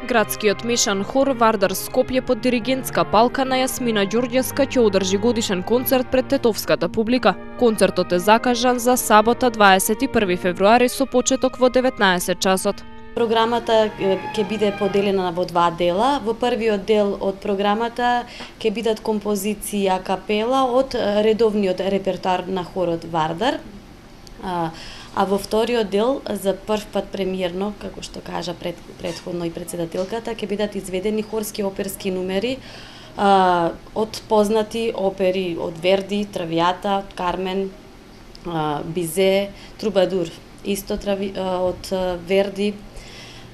Градскиот мешан хор Вардар Скопје под диригентска палка на Јасмина Ѓорѓевска ќе одржи годишен концерт пред тетовската публика. Концертот е закажан за сабота 21 февруари со почеток во 19 часот. Програмата ќе биде поделена во два дела. Во првиот дел од програмата ќе бидат композиции а капела од редовниот репертоар на хорот Вардар. А во вториот дел, за прв пат премиерно, како што кажа предходно и председателката, ќе бидат изведени хорски оперски numeri од познати опери од Верди, Травијата, Кармен, Бизе, Трубадур, исто од Верди.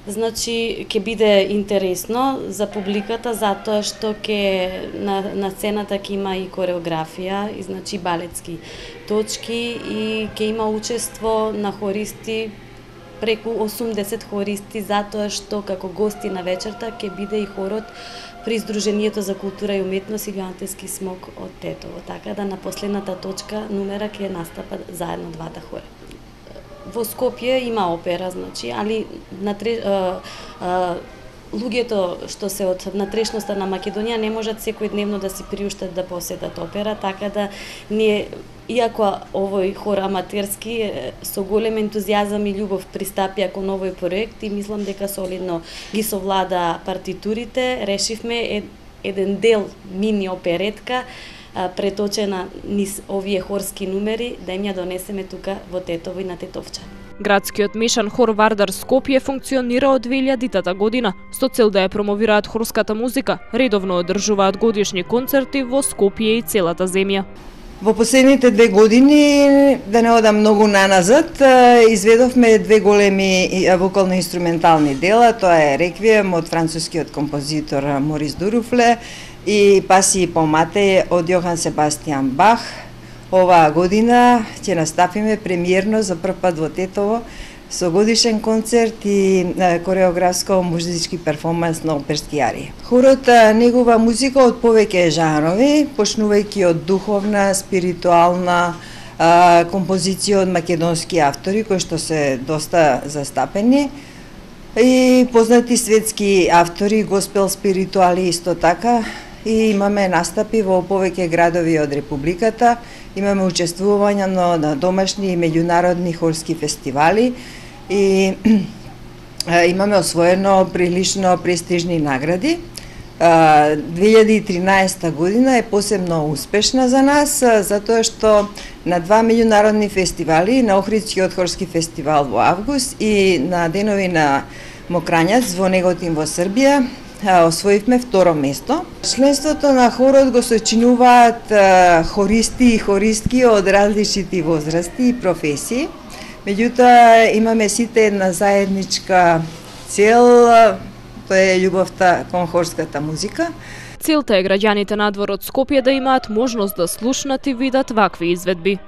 Значи, ќе биде интересно за публиката затоа што на сцената ќе има и кореографија, и значи балетски точки и ќе има учество на хористи, преку 80 хористи, затоа што како гости на вечерта ќе биде и хорот при Сдруженијето за култура и уметност Илијантески смок од Тетово. Така да на последната точка numera ќе настапат заедно двата хора. Во Скопје има опера, значи, али луѓето што се од внатрешноста на Македонија не можат секојдневно да си приуштат да посетат опера, така да ние, иако овој хор аматерски, со голем ентузијазам и љубов пристапија кон овој проект и мислам дека солидно ги совлада партитурите, решивме еден дел мини оперетка преточена низ овие хорски numeri да им ја донесеме тука во Тетово и на Тетовчан. Градскиот мешан хор Вардар Скопје функционира од 2000 година со цел да ја промовираат хорската музика. Редовно одржуваат годишни концерти во Скопје и целата земја. Во последните 2 години, да не одам многу наназад, изведовме 2 големи вокално-инструментални дела. Тоа е Реквием од францускиот композитор Морис Дуруфле и Пасии по Матеј од Јохан Себастијан Бах. Оваа година ќе настапиме премиерно за прв пат во Тетово со годишен концерт и кореографско-музички перформанс на оперски арии. Хорот негува музика од повеќе жанрови, почнувајќи од духовна, спиритуална, композиција од македонски автори кои што се доста застапени и познати светски автори, госпел спиритуали исто така. И имаме настапи во повеќе градови од Републиката, имаме учествување на домашни и меѓународни хорски фестивали и имаме освоено прилично престижни награди. 2013 година е посебно успешна за нас, затоа што на 2 меѓународни фестивали, на Охридскиот хорски фестивал во август и на денови на Мокрањац во Неготин во Србија, освоивме второ место. Членството на хорот го сочинуваат хористи и хористки од различити возрасти и професии. Меѓутоа имаме сите една заедничка цел, тоа е љубовта кон хорската музика. Целта е граѓаните надвор од Скопје да имаат можност да слушнат и видат вакви изведби.